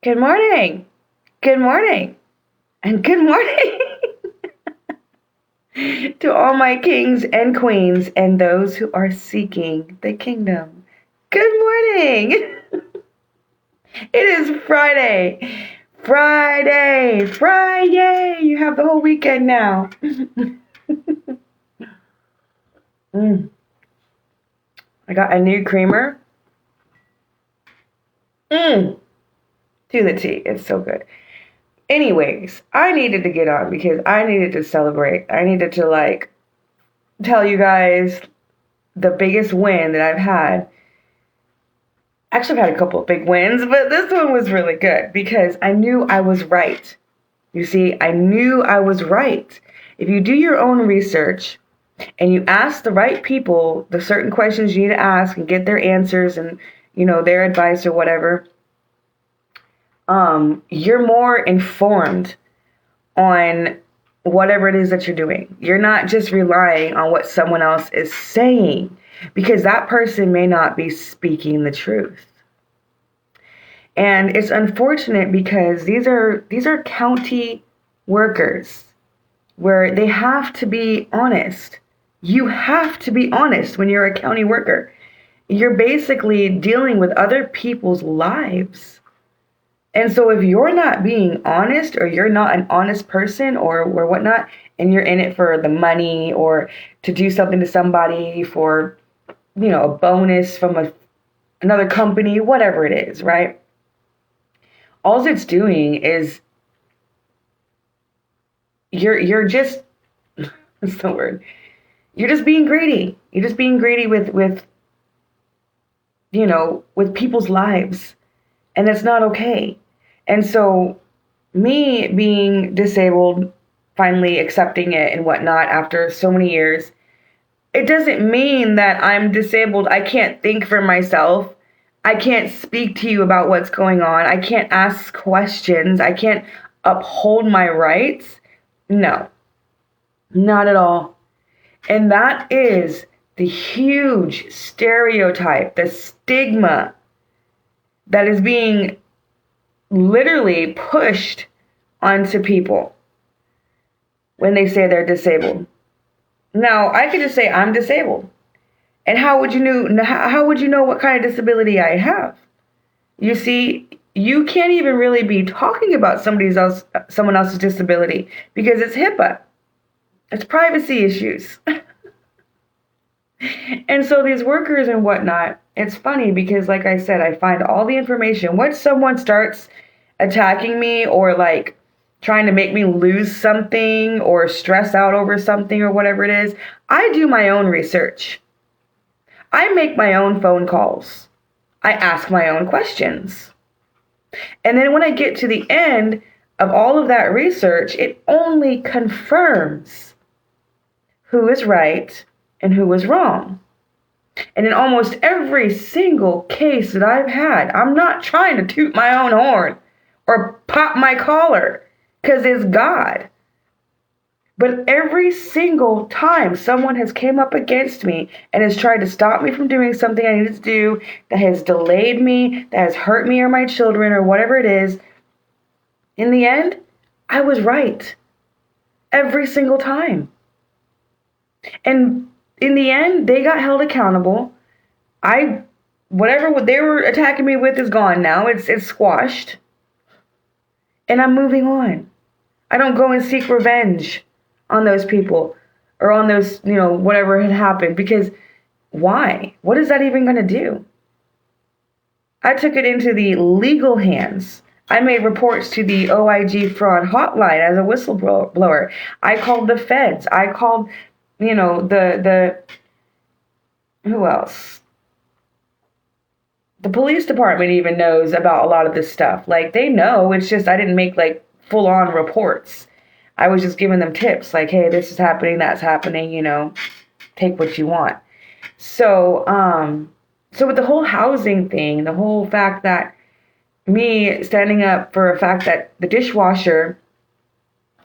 Good morning. Good morning. And good morning to all my kings and queens and those who are seeking the kingdom. Good morning. It is Friday. Friday. Friday. You have the whole weekend now. I got a new creamer. To the T. It's so good. Anyways, I needed to get on because I needed to celebrate. I needed to tell you guys the biggest win that I've had. Actually, I've had a couple of big wins, but this one was really good because I knew I was right. You see, I knew I was right. If you do your own research and you ask the right people the certain questions you need to ask and get their answers and, their advice or whatever, you're more informed on whatever it is that you're doing. You're not just relying on what someone else is saying because that person may not be speaking the truth. And it's unfortunate because these are county workers where they have to be honest. You have to be honest when you're a county worker. You're basically dealing with other people's lives. And so if you're not being honest or you're not an honest person or whatnot, and you're in it for the money or to do something to somebody for, a bonus from another company, whatever it is, right? All it's doing is you're just what's the word? You're just being greedy. You're just being greedy with people's lives. And that's not okay. And so me being disabled, finally accepting it and whatnot after so many years, it doesn't mean that I'm disabled. I can't think for myself. I can't speak to you about what's going on. I can't ask questions. I can't uphold my rights. No, not at all. And that is the huge stereotype, the stigma that is being literally pushed onto people when they say they're disabled. Now, I could just say I'm disabled. And how would you know what kind of disability I have? You see, you can't even really be talking about someone else's disability because it's HIPAA. It's privacy issues. And so these workers and whatnot, it's funny because like I said, I find all the information. Once someone starts attacking me or trying to make me lose something or stress out over something or whatever it is, I do my own research. I make my own phone calls. I ask my own questions. And then when I get to the end of all of that research, it only confirms who is right and who is wrong. And in almost every single case that I've had, I'm not trying to toot my own horn or pop my collar because it's God. But every single time someone has came up against me and has tried to stop me from doing something I needed to do, that has delayed me, that has hurt me or my children or whatever it is, in the end, I was right. Every single time. And in the end, they got held accountable. Whatever they were attacking me with is gone now. It's squashed. And I'm moving on. I don't go and seek revenge on those people or on those, whatever had happened, because why? What is that even going to do? I took it into the legal hands. I made reports to the OIG fraud hotline as a whistleblower. I called the feds. I called, the who else? The police department even knows about a lot of this stuff. They know. It's just I didn't make full-on reports. I was just giving them tips hey, this is happening, that's happening, take what you want. So with the whole housing thing, the whole fact that me standing up for a fact that the dishwasher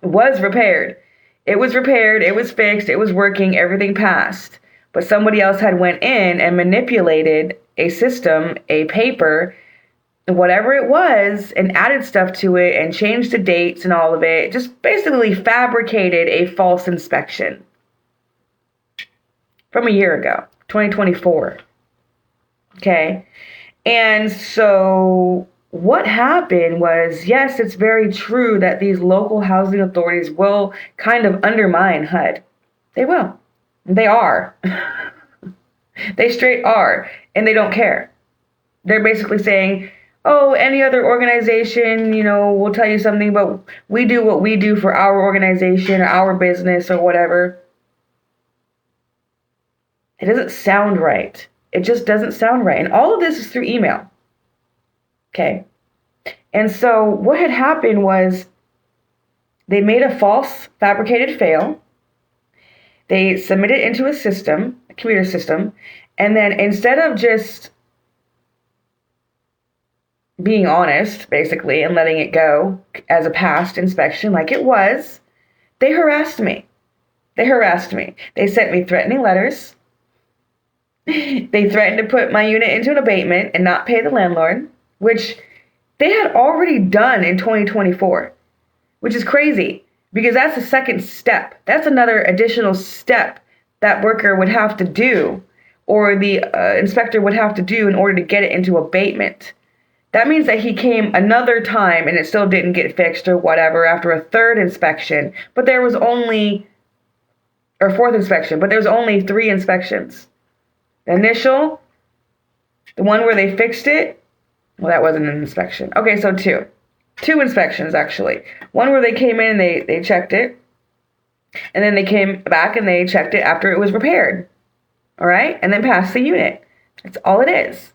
was repaired. It was repaired, it was fixed, it was working, everything passed. But somebody else had went in and manipulated a system, a paper, whatever it was and added stuff to it and changed the dates and all of it, just basically fabricated a false inspection from a year ago, 2024. Okay. And so what happened was, yes, it's very true that these local housing authorities will kind of undermine HUD. They will. They are. They straight are. And they don't care. They're basically saying, oh, any other organization, will tell you something, but we do what we do for our organization or our business or whatever. It doesn't sound right. It just doesn't sound right. And all of this is through email. Okay. And so what had happened was they made a false fabricated fail. They submitted it into a system, a computer system, and then instead of just being honest, basically, and letting it go as a past inspection like it was, they harassed me. They sent me threatening letters. They threatened to put my unit into an abatement and not pay the landlord, which they had already done in 2024, which is crazy because that's the second step. That's another additional step that worker would have to do, or the inspector would have to do in order to get it into abatement. That means that he came another time and it still didn't get fixed or whatever after a third inspection, but there was only, or fourth inspection, but there was only 3 inspections. The initial, the one where they fixed it, well, that wasn't an inspection. Okay, so 2. 2 inspections, actually. One where they came in and they checked it, and then they came back and they checked it after it was repaired. All right? And then passed the unit. That's all it is.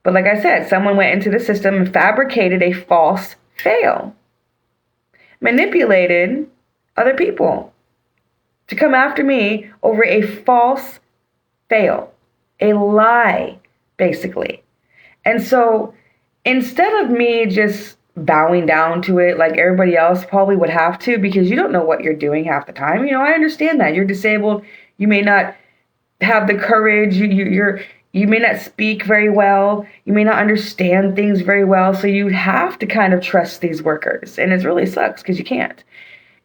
But like I said, someone went into the system and fabricated a false fail. Manipulated other people to come after me over a false fail. A lie, basically. And so instead of me just bowing down to it like everybody else probably would have to, because you don't know what you're doing half the time. I understand that. You're disabled. You may not have the courage. You may not speak very well. You may not understand things very well. So you have to kind of trust these workers. And it really sucks because you can't.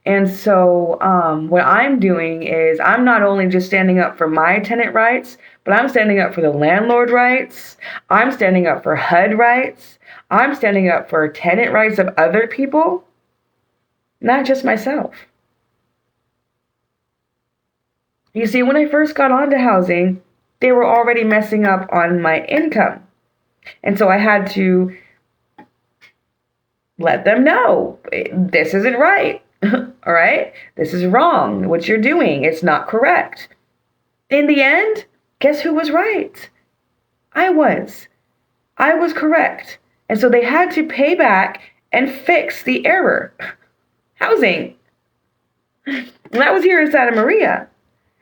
And so what I'm doing is I'm not only just standing up for my tenant rights, but I'm standing up for the landlord rights. I'm standing up for HUD rights. I'm standing up for tenant rights of other people, not just myself. You see, when I first got onto housing, they were already messing up on my income. And so I had to let them know, this isn't right. All right? This is wrong. What you're doing, it's not correct. In the end, guess who was right? I was. I was correct. And so they had to pay back and fix the error. Housing. And that was here in Santa Maria.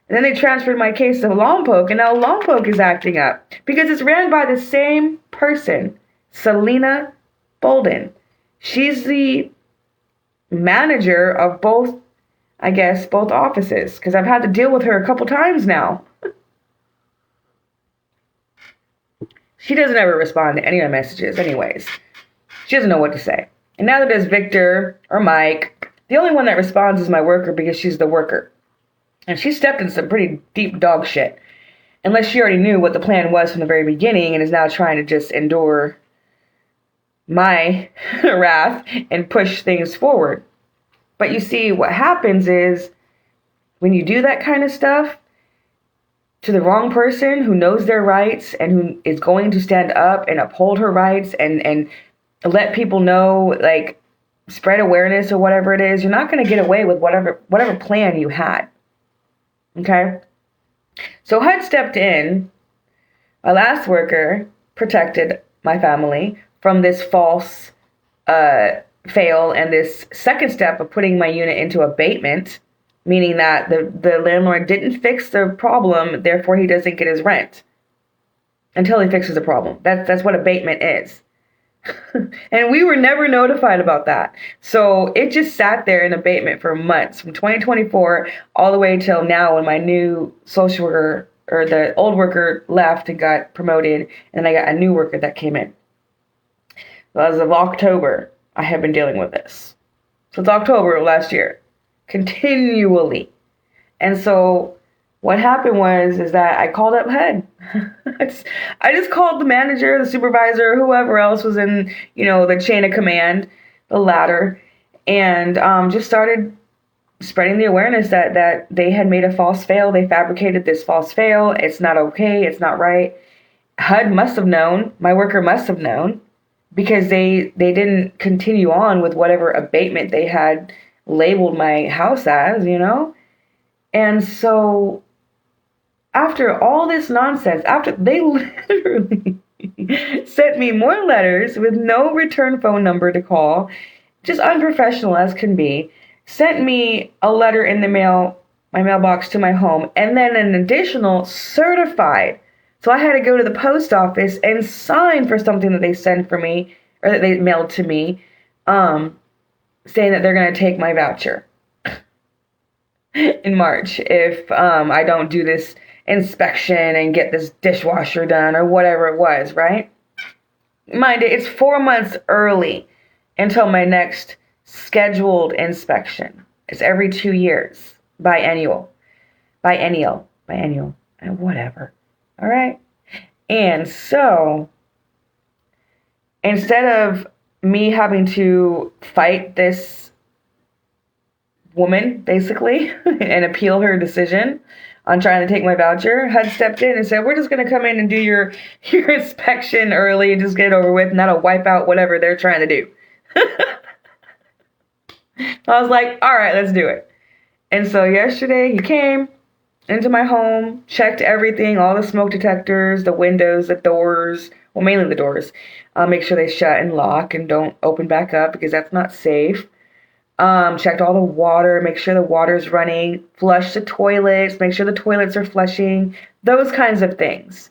And then they transferred my case to Lompoc, and now Lompoc is acting up because it's ran by the same person, Selena Bolden. She's the manager of both offices, because I've had to deal with her a couple times now. She doesn't ever respond to any of my messages anyways. She doesn't know what to say. And neither does Victor or Mike. The only one that responds is my worker because she's the worker. And she stepped in some pretty deep dog shit. Unless she already knew what the plan was from the very beginning and is now trying to just endure my wrath and push things forward. But you see, what happens is when you do that kind of stuff to the wrong person who knows their rights and who is going to stand up and uphold her rights and let people know, like, spread awareness or whatever it is, you're not going to get away with whatever plan you had. Okay? So HUD stepped in. My last worker protected my family from this false fail and this second step of putting my unit into abatement, meaning that the landlord didn't fix the problem, therefore he doesn't get his rent until he fixes the problem. That's what abatement is. And we were never notified about that. So it just sat there in abatement for months, from 2024 all the way till now, when my new social worker, or the old worker, left and got promoted, and I got a new worker that came in. As of October, I have been dealing with this. Since October of last year. Continually. And so what happened was is that I called up HUD. I just called the manager, the supervisor, whoever else was in, the chain of command, the ladder, and just started spreading the awareness that they had made a false fail. They fabricated this false fail. It's not okay. It's not right. HUD must have known. My worker must have known because they didn't continue on with whatever abatement they had labeled my house as, And so after all this nonsense, after they literally sent me more letters with no return phone number to call, just unprofessional as can be, sent me a letter in the mail, my mailbox to my home, and then an additional certified. So I had to go to the post office and sign for something that they sent for me, or that they mailed to me, saying that they're going to take my voucher in March if I don't do this inspection and get this dishwasher done or whatever it was, right? Mind it, it's 4 months early until my next scheduled inspection. It's every 2 years, biennial, whatever. All right. And so instead of me having to fight this woman, basically, and appeal her decision on trying to take my voucher, HUD stepped in and said, we're just going to come in and do your inspection early and just get it over with, and that'll wipe out whatever they're trying to do. I was like, all right, let's do it. And so yesterday he came into my home, checked everything, all the smoke detectors, the windows, the doors, well, mainly the doors. Make sure they shut and lock and don't open back up because that's not safe. Checked all the water, make sure the water's running, flush the toilets, make sure the toilets are flushing, those kinds of things.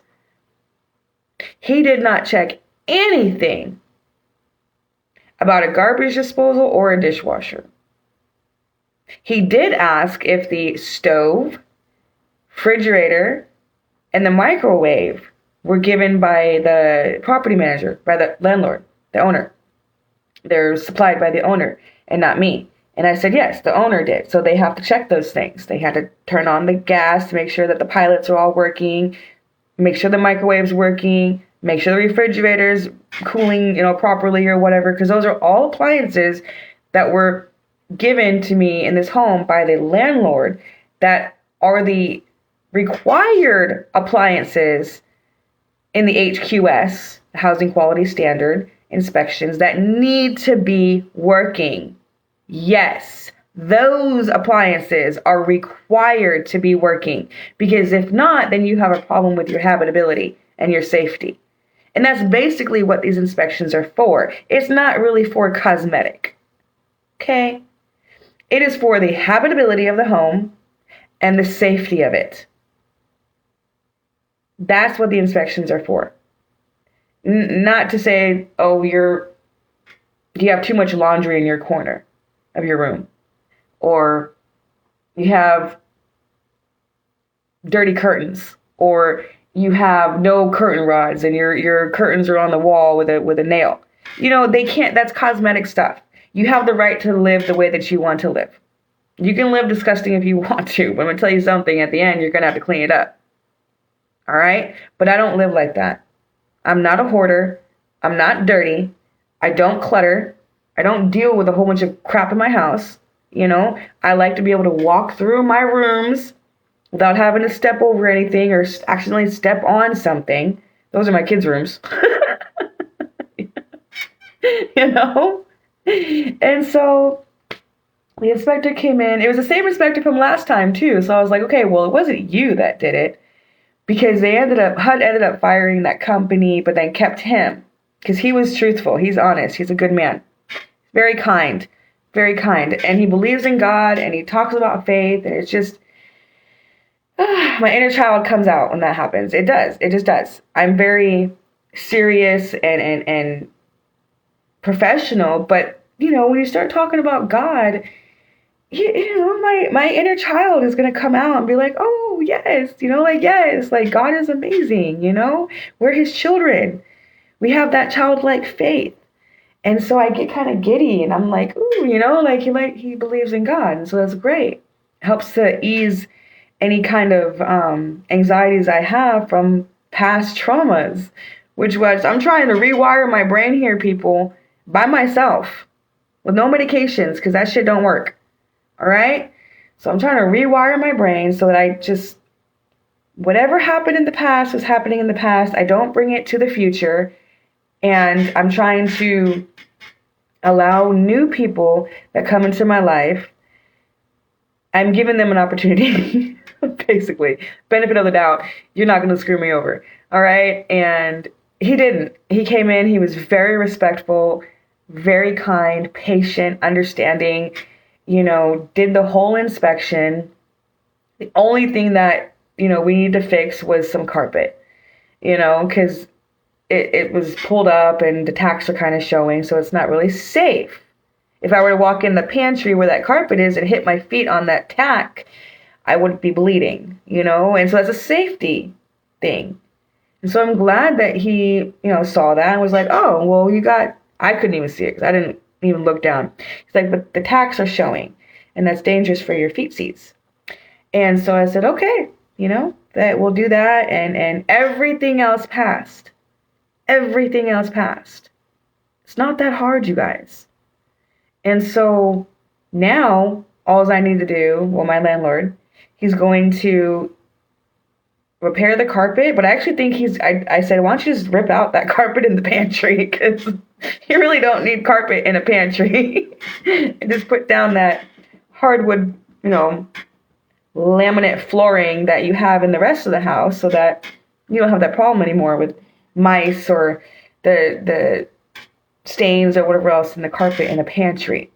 He did not check anything about a garbage disposal or a dishwasher. He did ask if the stove, refrigerator, and the microwave were given by the property manager, by the landlord, the owner. They're supplied by the owner and not me. And I said, yes, the owner did. So they have to check those things. They had to turn on the gas to make sure that the pilots are all working, make sure the microwave's working, make sure the refrigerator's cooling, properly or whatever, because those are all appliances that were given to me in this home by the landlord that are the required appliances in the HQS, Housing Quality Standard inspections, that need to be working. Yes, those appliances are required to be working, because if not, then you have a problem with your habitability and your safety. And that's basically what these inspections are for. It's not really for cosmetic. Okay? It is for the habitability of the home and the safety of it. That's what the inspections are for. Not to say, oh, you have too much laundry in your corner of your room, or you have dirty curtains, or you have no curtain rods and your curtains are on the wall with a nail. They can't. That's cosmetic stuff. You have the right to live the way that you want to live. You can live disgusting if you want to, but I'm going to tell you something. At the end, you're going to have to clean it up. All right? But I don't live like that. I'm not a hoarder. I'm not dirty. I don't clutter. I don't deal with a whole bunch of crap in my house. I like to be able to walk through my rooms without having to step over anything or accidentally step on something. Those are my kids' rooms. And so the inspector came in. It was the same inspector from last time, too. So I was like, okay, well, it wasn't you that did it. Because HUD ended up firing that company, but then kept him. Because he was truthful. He's honest. He's a good man. Very kind. Very kind. And he believes in God, and he talks about faith, and it's just, my inner child comes out when that happens. It does. It just does. I'm very serious and professional, but, when you start talking about God, my inner child is going to come out and be like, oh, yes, yes, God is amazing, we're his children. We have that childlike faith. And so I get kind of giddy and I'm like, ooh, he believes in God. And so that's great. Helps to ease any kind of anxieties I have from past traumas, which was I'm trying to rewire my brain here, people, by myself with no medications because that shit don't work. All right? So I'm trying to rewire my brain so that I just, whatever happened in the past was happening in the past. I don't bring it to the future. And I'm trying to allow new people that come into my life. I'm giving them an opportunity, basically. Benefit of the doubt. You're not going to screw me over. All right. And he didn't. He came in. He was very respectful, very kind, patient, understanding, did the whole inspection. The only thing that, we need to fix was some carpet, because it was pulled up and the tacks are kind of showing, so it's not really safe. If I were to walk in the pantry where that carpet is and hit my feet on that tack, I would be bleeding, and so that's a safety thing. And so I'm glad that he, saw that and was like, oh, well, I couldn't even see it because I didn't even look down. He's like, but the tacks are showing and that's dangerous for your feet seats. And so I said, okay, that we'll do that. And everything else passed. Everything else passed. It's not that hard, you guys. And so now all I need to do, my landlord, he's going to repair the carpet, but I actually think I said, why don't you just rip out that carpet in the pantry? Because you really don't need carpet in a pantry. And just put down that hardwood, laminate flooring that you have in the rest of the house so that you don't have that problem anymore with mice or the stains or whatever else in the carpet in a pantry.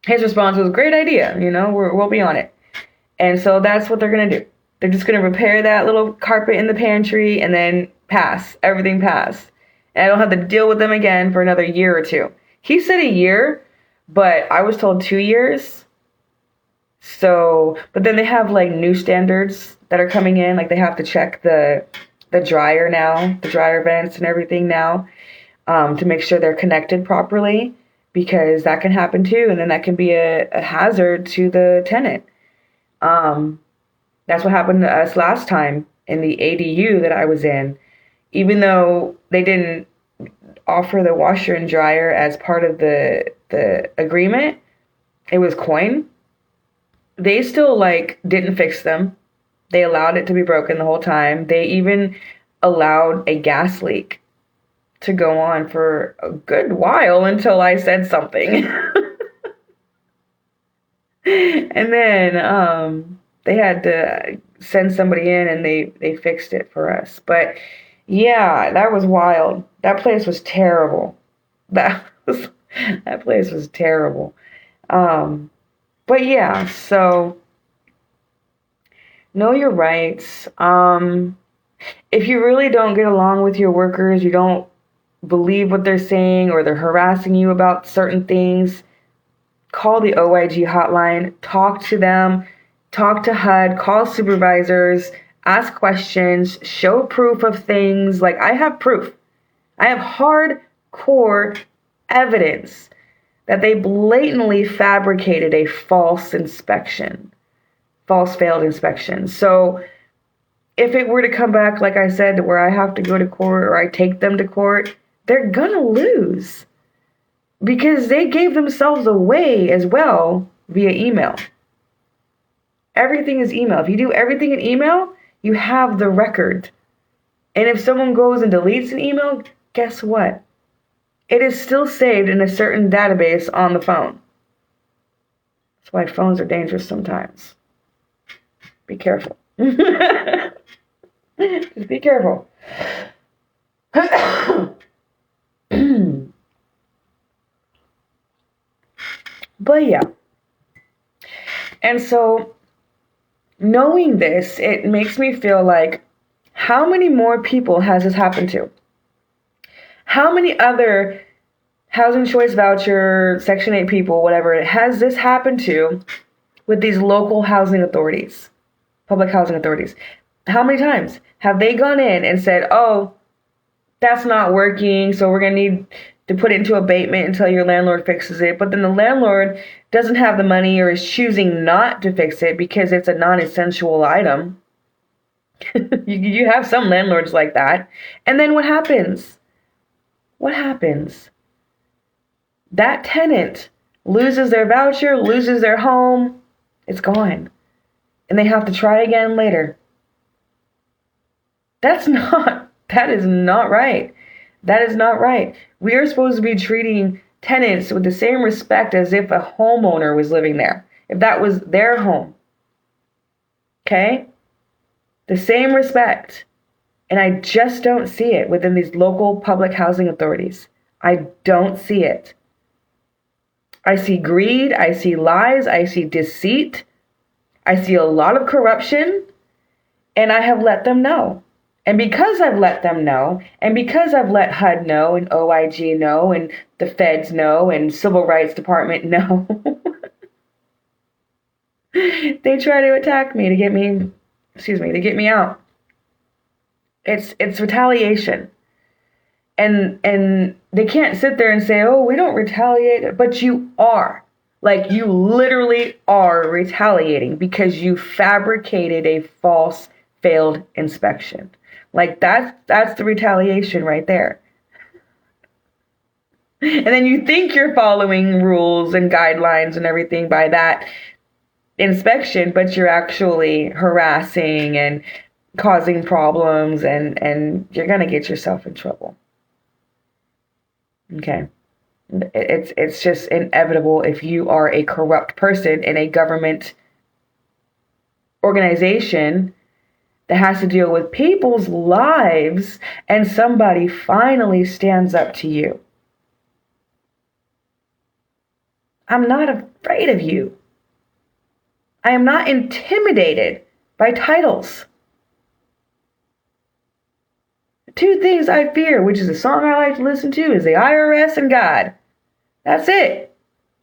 His response was, great idea, we'll be on it. And so that's what they're going to do. They're just going to repair that little carpet in the pantry and then everything pass. And I don't have to deal with them again for another year or two. He said a year, but I was told 2 years. So, but then they have like new standards that are coming in. Like they have to check the dryer now, the dryer vents and everything now, to make sure they're connected properly, because that can happen too. And then that can be a hazard to the tenant. That's what happened to us last time in the ADU that I was in. Even though they didn't offer the washer and dryer as part of the agreement, it was coin. They still didn't fix them. They allowed it to be broken the whole time. They even allowed a gas leak to go on for a good while until I said something. And then they had to send somebody in and they fixed it for us. But yeah, that was wild. That place was terrible. That place was terrible. But yeah, so know your rights. If you really don't get along with your workers, you don't believe what they're saying, or they're harassing you about certain things, call the OIG hotline, talk to them, talk to HUD, call supervisors, ask questions, show proof of things. Like, I have proof. I have hardcore evidence that they blatantly fabricated a false failed inspection. So if it were to come back, like I said, where I have to go to court or I take them to court, they're gonna lose because they gave themselves away as well via email. Everything is email. If you do everything in email, you have the record. And if someone goes and deletes an email, guess what? It is still saved in a certain database on the phone. That's why phones are dangerous sometimes. Be careful. Just be careful. But yeah. And so knowing this, it makes me feel like, how many more people has this happened to? How many other housing choice voucher, Section 8 people, whatever, has this happened to with these local housing authorities, public housing authorities? How many times have they gone in and said, oh, that's not working, so we're going to need to put it into abatement until your landlord fixes it. But then the landlord doesn't have the money or is choosing not to fix it because it's a non-essential item. You have some landlords like that. And then what happens? What happens? That tenant loses their voucher, loses their home. It's gone. And they have to try again later. That is not right. That is not right. We are supposed to be treating tenants with the same respect as if a homeowner was living there, if that was their home. Okay? The same respect. And I just don't see it within these local public housing authorities. I don't see it. I see greed. I see lies. I see deceit. I see a lot of corruption. And I have let them know. And because I've let them know, and because I've let HUD know, and OIG know, and the feds know, and Civil Rights Department know, they try to attack me to get me out. It's retaliation. And they can't sit there and say, oh, we don't retaliate, but you are. Like, you literally are retaliating because you fabricated a false failed inspection. Like, that's the retaliation right there. And then you think you're following rules and guidelines and everything by that inspection, but you're actually harassing and causing problems, and you're going to get yourself in trouble. Okay. It's just inevitable if you are a corrupt person in a government organization that has to deal with people's lives, and somebody finally stands up to you. I'm not afraid of you. I am not intimidated by titles. Two things I fear, which is a song I like to listen to, is the IRS and God. That's it.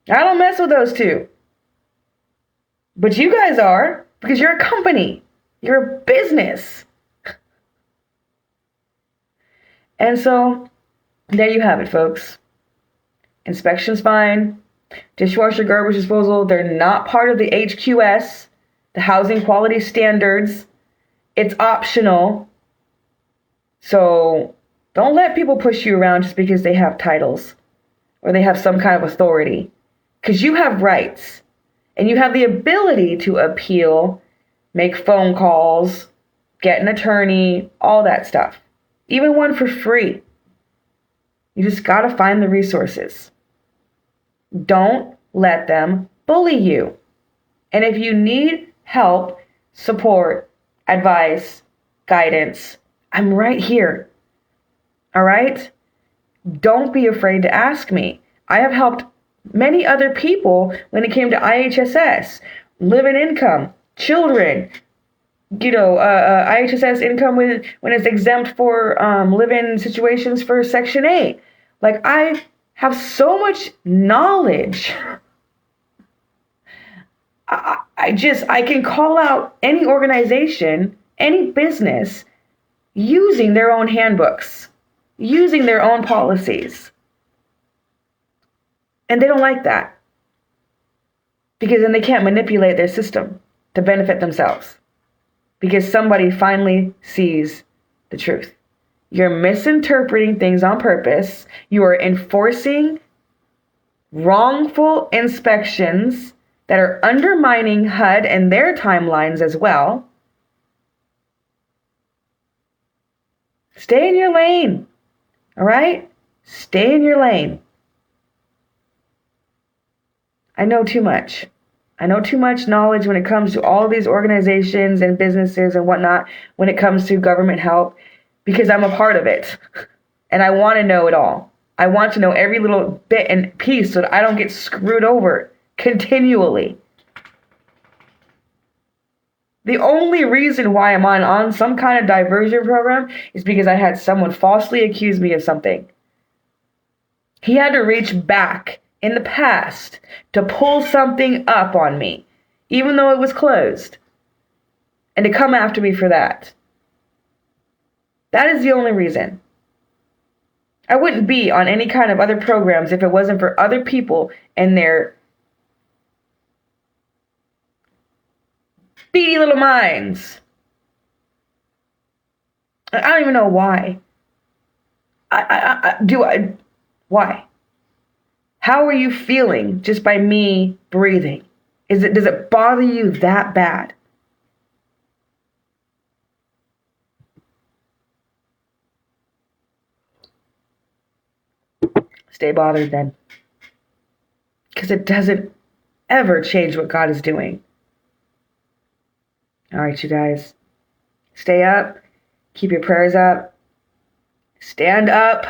I don't mess with those two. But you guys are, because you're a company. You're a business. And so, there you have it, folks. Inspection's fine. Dishwasher garbage disposal, they're not part of the HQS, the Housing Quality Standards. It's optional. So don't let people push you around just because they have titles or they have some kind of authority. Because you have rights and you have the ability to appeal, make phone calls, get an attorney, all that stuff. Even one for free. You just got to find the resources. Don't let them bully you. And if you need help, support, advice, guidance, I'm right here. All right? Don't be afraid to ask me. I have helped many other people when it came to IHSS, live-in income, children, IHSS income when it's exempt for live-in situations for Section 8. Like, I have so much knowledge. I can call out any organization, any business, using their own handbooks, using their own policies. And they don't like that. Because then they can't manipulate their system to benefit themselves. Because somebody finally sees the truth. You're misinterpreting things on purpose. You are enforcing wrongful inspections that are undermining HUD and their timelines as well. Stay in your lane. All right? Stay in your lane. I know too much. I know too much knowledge when it comes to all these organizations and businesses and whatnot, when it comes to government help, because I'm a part of it. And I want to know it all. I want to know every little bit and piece so that I don't get screwed over continually. The only reason why I'm on some kind of diversion program is because I had someone falsely accuse me of something. He had to reach back in the past to pull something up on me, even though it was closed, and to come after me for that. That is the only reason. I wouldn't be on any kind of other programs if it wasn't for other people and their beady little minds. I don't even know why. Why? How are you feeling just by me breathing? Does it bother you that bad? Stay bothered then. Because it doesn't ever change what God is doing. All right, you guys. Stay up. Keep your prayers up. Stand up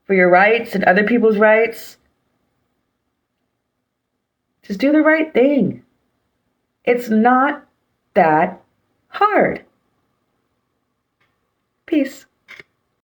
for your rights and other people's rights. Just do the right thing. It's not that hard. Peace.